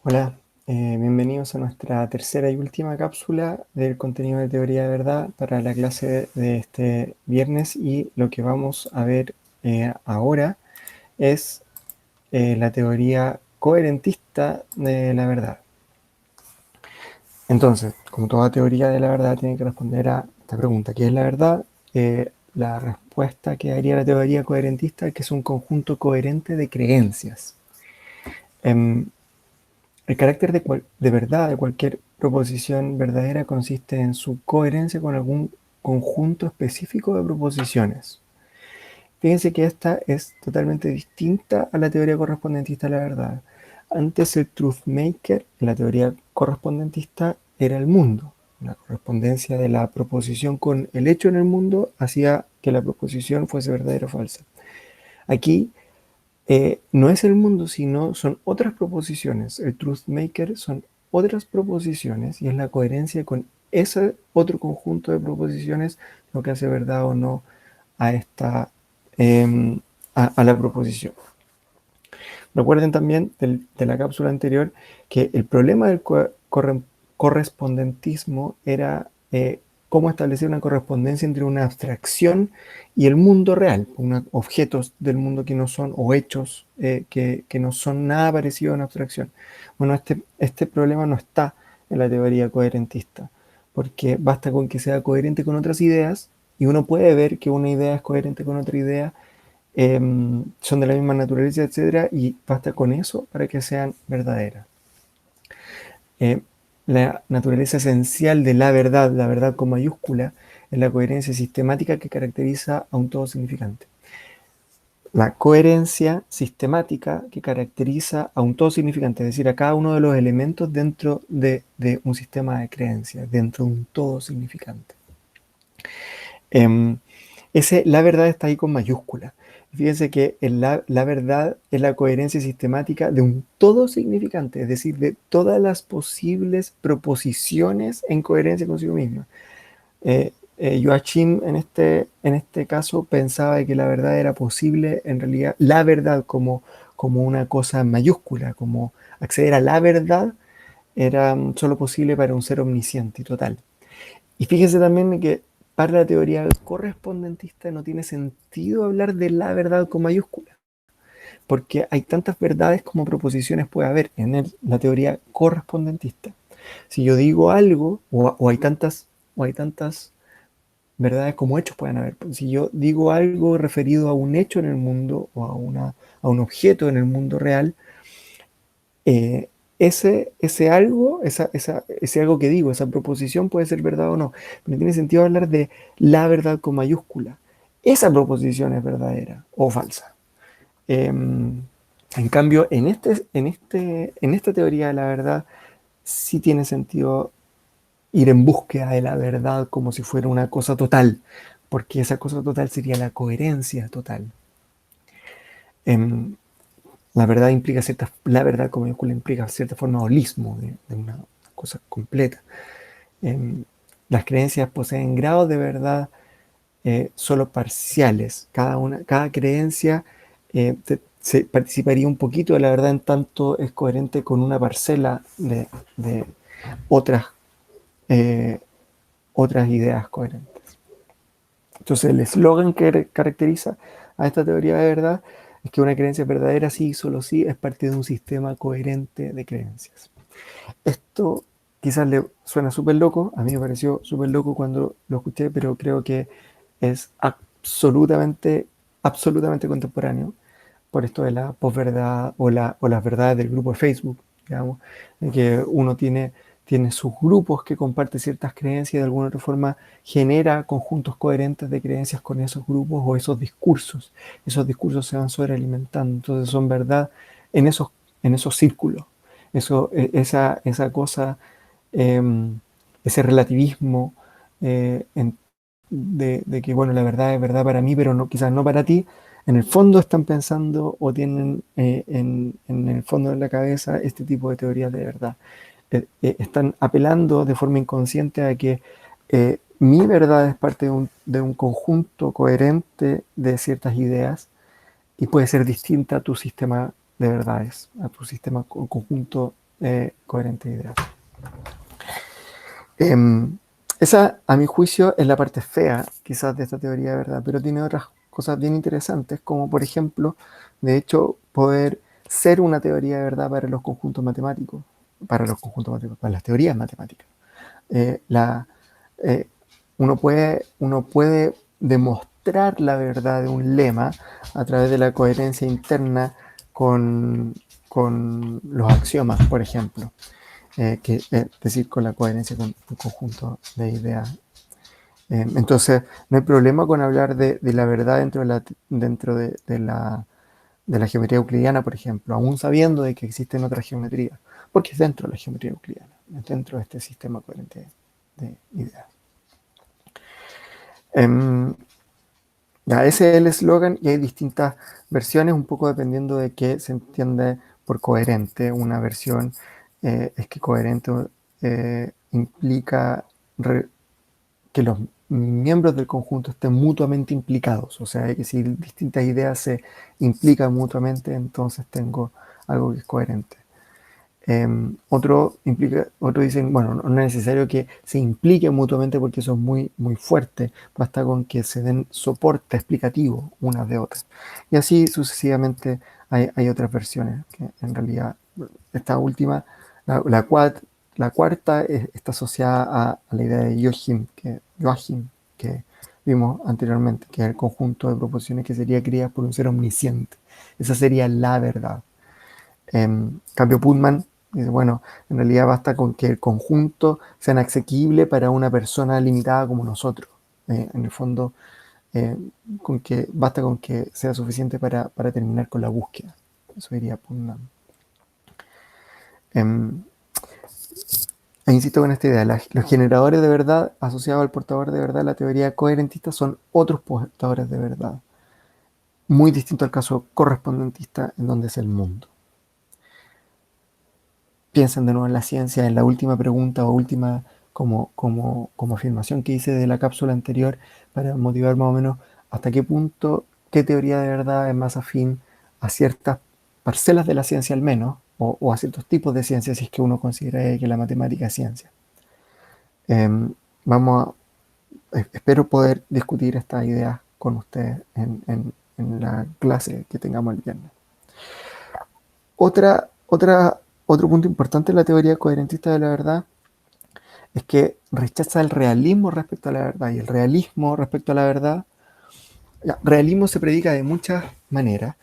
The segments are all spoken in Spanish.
Hola, bienvenidos a nuestra tercera y última cápsula del contenido de teoría de verdad para la clase de este viernes, y lo que vamos a ver ahora es la teoría coherentista de la verdad. Entonces, como toda teoría de la verdad tiene que responder a esta pregunta: ¿qué es la verdad? La respuesta que daría la teoría coherentista es que es un conjunto coherente de creencias. Em, El carácter de verdad de cualquier proposición verdadera consiste en su coherencia con algún conjunto específico de proposiciones. Fíjense que esta es totalmente distinta a la teoría correspondentista de la verdad. Antes, el truth maker en la teoría correspondentista era el mundo. La correspondencia de la proposición con el hecho en el mundo hacía que la proposición fuese verdadera o falsa. Aquí no es el mundo, sino son otras proposiciones. El truth maker son otras proposiciones, y es la coherencia con ese otro conjunto de proposiciones lo que hace verdad o no a esta eh, a la proposición. Recuerden también de la cápsula anterior que el problema del correspondentismo era cómo establecer una correspondencia entre una abstracción y el mundo real, objetos del mundo que no son, o hechos que no son nada parecido a una abstracción. Bueno, este problema no está en la teoría coherentista, porque basta con que sea coherente con otras ideas, y uno puede ver que una idea es coherente con otra idea, son de la misma naturaleza, etcétera, y basta con eso para que sean verdaderas. Eh, la naturaleza esencial de la verdad con mayúscula, es la coherencia sistemática que caracteriza a un todo significante. La coherencia sistemática que caracteriza a un todo significante, es decir, a cada uno de los elementos dentro de un sistema de creencias, dentro de un todo significante. Eh, la verdad está ahí con mayúscula. Fíjense que la verdad es la coherencia sistemática de un todo significante, es decir, de todas las posibles proposiciones en coherencia consigo misma. Joachim en este caso pensaba que la verdad era posible, en realidad la verdad como una cosa mayúscula, como acceder a la verdad era solo posible para un ser omnisciente y total. Y fíjese también que para la teoría correspondentista no tiene sentido hablar de la verdad con mayúscula, porque hay tantas verdades como proposiciones puede haber en la teoría correspondentista. Si yo digo algo, o hay tantas verdades como hechos pueden haber. Si yo digo algo referido a un hecho en el mundo, o a un objeto en el mundo real, eh, ese algo, ese algo que digo, esa proposición puede ser verdad o no. No tiene sentido hablar de la verdad con mayúscula. Esa proposición es verdadera o falsa. En cambio, en esta teoría de la verdad, sí tiene sentido ir en búsqueda de la verdad como si fuera una cosa total, porque esa cosa total sería la coherencia total. Em, la verdad como mayúscula implica cierta forma holismo de una cosa completa. Eh, las creencias poseen grados de verdad solo parciales. Cada creencia se participaría un poquito de la verdad, en tanto es coherente con una parcela de otras, eh, otras ideas coherentes. Entonces, el eslogan que caracteriza a esta teoría de verdad es que una creencia verdadera, sí y solo sí, es parte de un sistema coherente de creencias. Esto quizás le suena súper loco, a mí me pareció súper loco cuando lo escuché, pero creo que es absolutamente contemporáneo, por esto de la posverdad o las verdades del grupo de Facebook, digamos, en que uno tiene sus grupos que comparten ciertas creencias, y de alguna otra forma genera conjuntos coherentes de creencias con esos grupos o esos discursos. Esos discursos se van sobrealimentando, entonces son verdad en esos círculos. Esa cosa, eh, ese relativismo de que, bueno, la verdad es verdad para mí, pero no, quizás no para ti. En el fondo están pensando, o tienen en el fondo de la cabeza, este tipo de teorías de verdad. Están apelando de forma inconsciente a que mi verdad es parte de un conjunto coherente de ciertas ideas, y puede ser distinta a tu sistema de verdades, a tu sistema conjunto coherente de ideas. Esa, a mi juicio, es la parte fea, quizás, de esta teoría de verdad, pero tiene otras cosas bien interesantes, como por ejemplo, de hecho, poder ser una teoría de verdad para los conjuntos matemáticos, para las teorías matemáticas. Eh, la, eh, uno puede demostrar la verdad de un lema a través de la coherencia interna con, con los axiomas, por ejemplo. Es decir, con la coherencia con un conjunto de ideas. Entonces, no hay problema con hablar de la verdad dentro de la geometría euclidiana, por ejemplo, aún sabiendo de que existen otras geometrías, porque es dentro de la geometría euclidiana, es dentro de este sistema coherente de ideas. Ya, ese es el eslogan y hay distintas versiones, un poco dependiendo de qué se entiende por coherente. Una versión es que coherente implica que los miembros del conjunto estén mutuamente implicados, o sea, que si distintas ideas se implican mutuamente, entonces tengo algo que es coherente. Otro dicen, bueno, no es necesario que se impliquen mutuamente porque eso es muy, muy fuerte, basta con que se den soporte explicativo unas de otras. Y así sucesivamente hay otras versiones, que en realidad esta última, la cuarta está asociada a la idea de Joachim, que vimos anteriormente, que es el conjunto de proposiciones que sería creada por un ser omnisciente. Esa sería la verdad. Cambio Putman dice, bueno, en realidad basta con que el conjunto sea asequible para una persona limitada como nosotros. En el fondo, eh, basta con que sea suficiente para terminar con la búsqueda. Eso diría Putman. Insisto con esta idea, los generadores de verdad asociados al portador de verdad, la teoría coherentista, son otros portadores de verdad. Muy distinto al caso correspondentista, en donde es el mundo. Piensen de nuevo en la ciencia, en la última pregunta o última como afirmación que hice de la cápsula anterior para motivar más o menos hasta qué punto, qué teoría de verdad es más afín a ciertas parcelas de la ciencia al menos, o a ciertos tipos de ciencia si es que uno considera que la matemática es ciencia. Vamos espero poder discutir estas ideas con ustedes en la clase que tengamos el viernes. Otro punto importante en la teoría coherentista de la verdad es que rechaza el realismo respecto a la verdad. Y el realismo respecto a la verdad, realismo se predica de muchas maneras.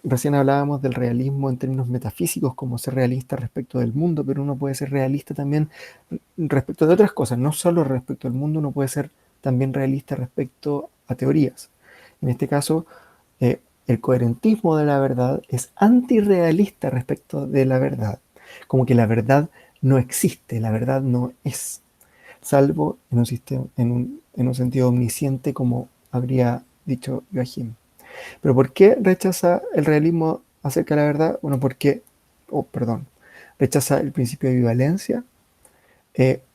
Recién hablábamos del realismo en términos metafísicos, como ser realista respecto del mundo, pero uno puede ser realista también respecto de otras cosas, no solo respecto al mundo, uno puede ser también realista respecto a teorías. En este caso, el coherentismo de la verdad es antirrealista respecto de la verdad, como que la verdad no existe, la verdad no es, salvo en un, sistema, en un sentido omnisciente, como habría dicho Joachim. Pero ¿por qué rechaza el realismo acerca de la verdad? Bueno, rechaza el principio de bivalencia.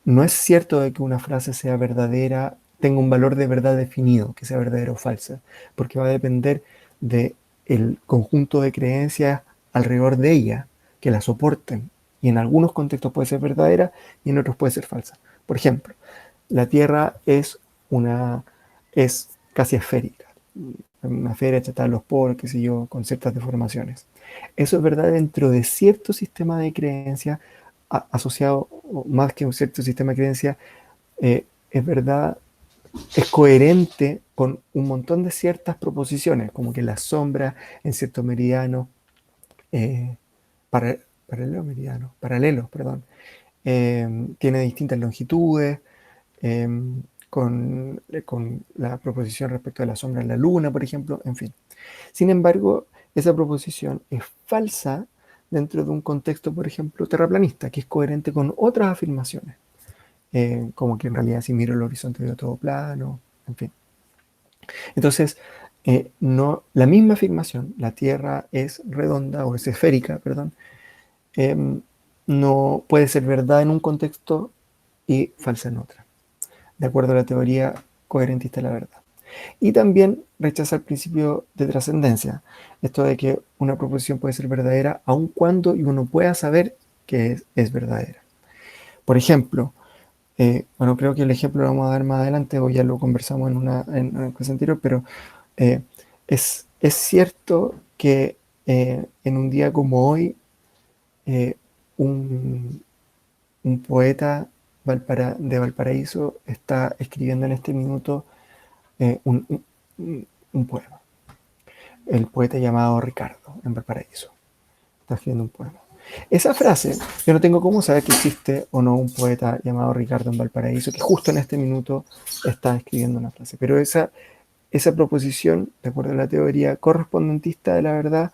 No es cierto de que una frase sea verdadera, tenga un valor de verdad definido, que sea verdadera o falsa, porque va a depender del conjunto de creencias alrededor de ella, que la soporten. Y en algunos contextos puede ser verdadera y en otros puede ser falsa. Por ejemplo, la Tierra es casi esférica, una esfera hecha de los poros, qué sé yo, con ciertas deformaciones. Eso es verdad dentro de cierto sistema de creencias asociado, más que un cierto sistema de creencias, es verdad, es coherente con un montón de ciertas proposiciones, como que la sombra en cierto meridiano, eh, paralelos, perdón, tiene distintas longitudes, eh, con la proposición respecto a la sombra en la luna, por ejemplo, en fin. Sin embargo, esa proposición es falsa dentro de un contexto, por ejemplo, terraplanista, que es coherente con otras afirmaciones, como que en realidad si miro el horizonte veo todo plano, en fin. Entonces, no, la misma afirmación, la Tierra es redonda o es esférica, perdón, eh, no puede ser verdad en un contexto y falsa en otra, de acuerdo a la teoría coherentista de la verdad. Y también rechaza el principio de trascendencia, esto de que una proposición puede ser verdadera aun cuando uno pueda saber que es verdadera. Por ejemplo, bueno, creo que el ejemplo lo vamos a dar más adelante o ya lo conversamos en una cosa anterior, pero es cierto que en un día como hoy, un, un poeta de Valparaíso está escribiendo en este minuto un poema. El poeta llamado Ricardo en Valparaíso está escribiendo un poema. Esa frase, yo no tengo cómo saber que existe o no un poeta llamado Ricardo en Valparaíso que justo en este minuto está escribiendo una frase, pero esa proposición, de acuerdo a la teoría correspondentista de la verdad,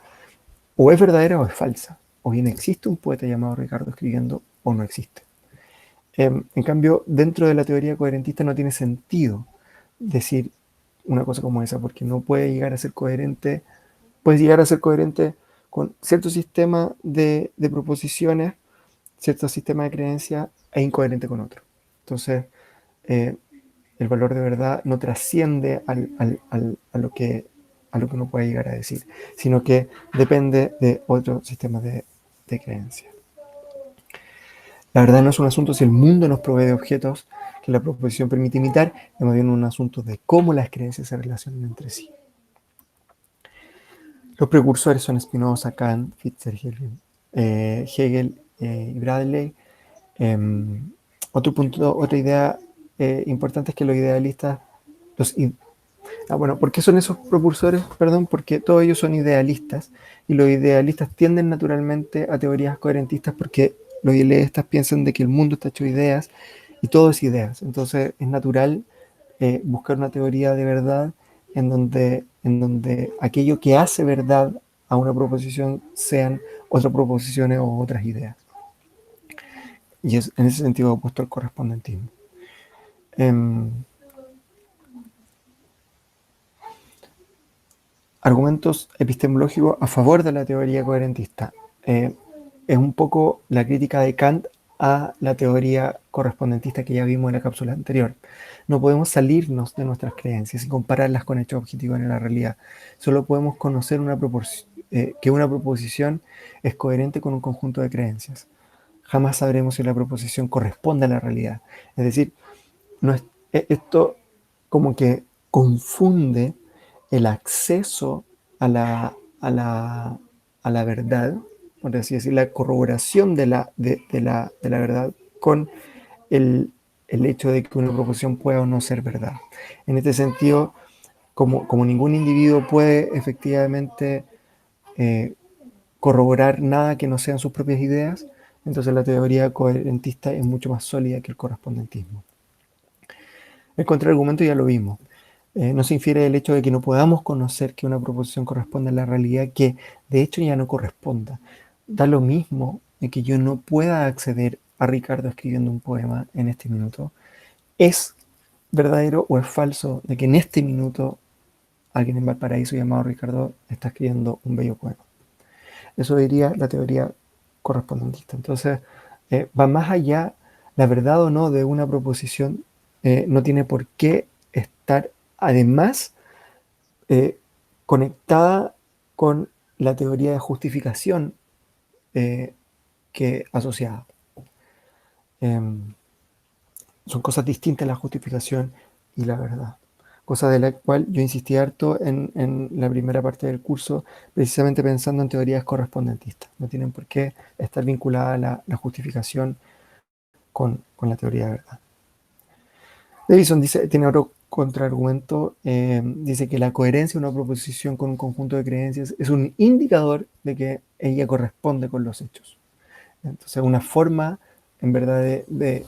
o es verdadera o es falsa. O bien existe un poeta llamado Ricardo escribiendo o no existe. En cambio, dentro de la teoría coherentista no tiene sentido decir una cosa como esa, porque no puede llegar a ser coherente, puedes llegar a ser coherente con cierto sistema de proposiciones, cierto sistema de creencias, e incoherente con otro. Entonces, el valor de verdad no trasciende a lo que uno puede llegar a decir, sino que depende de otro sistema de creencias. La verdad no es un asunto si el mundo nos provee de objetos que la proposición permite imitar, es más bien un asunto de cómo las creencias se relacionan entre sí. Los precursores son Spinoza, Kant, Fitzgerald, Hegel y Bradley. Otra idea importante es que los idealistas, ¿por qué son esos propulsores? Perdón, porque todos ellos son idealistas y los idealistas tienden naturalmente a teorías coherentistas porque los idealistas piensan de que el mundo está hecho de ideas y todo es ideas. Entonces es natural buscar una teoría de verdad en donde aquello que hace verdad a una proposición sean otras proposiciones o otras ideas. Y es en ese sentido opuesto al correspondentismo. Argumentos epistemológicos a favor de la teoría coherentista. Es un poco la crítica de Kant a la teoría correspondentista que ya vimos en la cápsula anterior. No podemos salirnos de nuestras creencias y compararlas con hechos objetivos en la realidad. Solo podemos conocer que una proposición es coherente con un conjunto de creencias. Jamás sabremos si la proposición corresponde a la realidad. Es decir, esto como que confunde el acceso a la verdad, por así decir, la corroboración de la verdad con el hecho de que una proposición pueda o no ser verdad. En este sentido, como ningún individuo puede efectivamente corroborar nada que no sean sus propias ideas, entonces la teoría coherentista es mucho más sólida que el correspondentismo. El contraargumento ya lo vimos. No se infiere el hecho de que no podamos conocer que una proposición corresponde a la realidad, que de hecho ya no corresponda. Da lo mismo de que yo no pueda acceder a Ricardo escribiendo un poema en este minuto. ¿Es verdadero o es falso de que en este minuto alguien en Valparaíso llamado Ricardo está escribiendo un bello poema? Eso diría la teoría correspondentista. Entonces, va más allá, la verdad o no de una proposición no tiene por qué estar además conectada con la teoría de justificación que asociada. Son cosas distintas la justificación y la verdad. Cosa de la cual yo insistí harto en la primera parte del curso, precisamente pensando en teorías correspondentistas. No tienen por qué estar vinculada la justificación con la teoría de verdad. Davison tiene otro contraargumento, dice que la coherencia de una proposición con un conjunto de creencias es un indicador de que ella corresponde con los hechos. Entonces, una forma, en verdad, de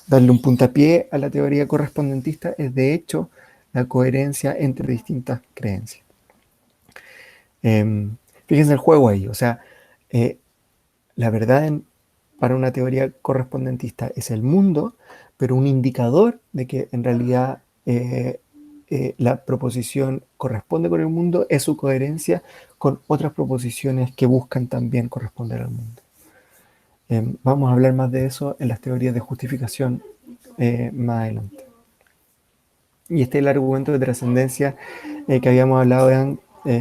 darle un puntapié a la teoría correspondentista es, de hecho, la coherencia entre distintas creencias. Fíjense el juego ahí, o sea, la verdad para una teoría correspondentista es el mundo, pero un indicador de que en realidad la proposición corresponde con el mundo es su coherencia con otras proposiciones que buscan también corresponder al mundo. Vamos a hablar más de eso en las teorías de justificación más adelante. Y este es el argumento de trascendencia que habíamos hablado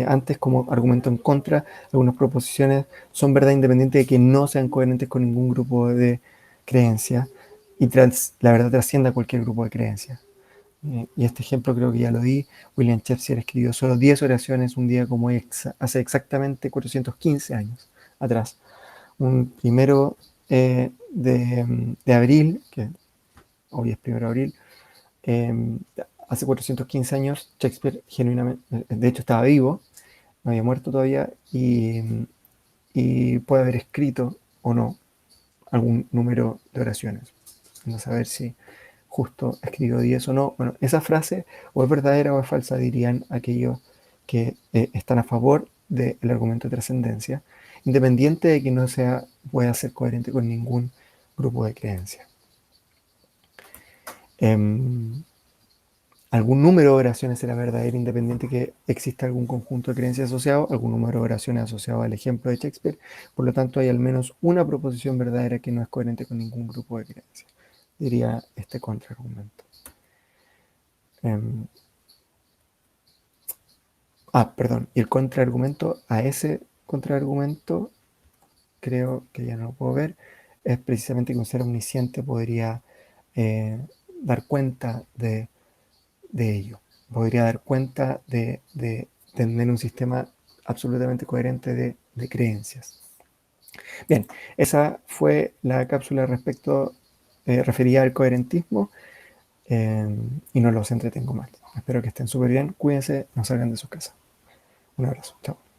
antes como argumento en contra, algunas proposiciones son verdad independiente de que no sean coherentes con ningún grupo de creencias y la verdad trascienda cualquier grupo de creencias. Y este ejemplo creo que ya lo di. William Shakespeare escribió solo 10 oraciones un día como hoy, hace exactamente 415 años atrás. Un primero de abril, que hoy es primero de abril, eh, hace 415 años Shakespeare genuinamente, de hecho estaba vivo, no había muerto todavía y puede haber escrito o no algún número de oraciones. No saber si justo escribió 10 o no. Bueno, esa frase o es verdadera o es falsa, dirían aquellos que están a favor del argumento de trascendencia, independiente de que no sea, pueda ser coherente con ningún grupo de creencias. Algún número de oraciones será verdadero independiente que exista algún conjunto de creencias asociado, algún número de oraciones asociado al ejemplo de Shakespeare. Por lo tanto, hay al menos una proposición verdadera que no es coherente con ningún grupo de creencias, diría este contraargumento. Perdón, y el contraargumento a ese contraargumento, creo que ya no lo puedo ver, es precisamente que un ser omnisciente podría dar cuenta de ello, podría dar cuenta de tener un sistema absolutamente coherente de creencias. Bien, esa fue la cápsula respecto referida al coherentismo y no los entretengo más. Espero que estén súper bien, cuídense, no salgan de sus casas. Un abrazo, chao.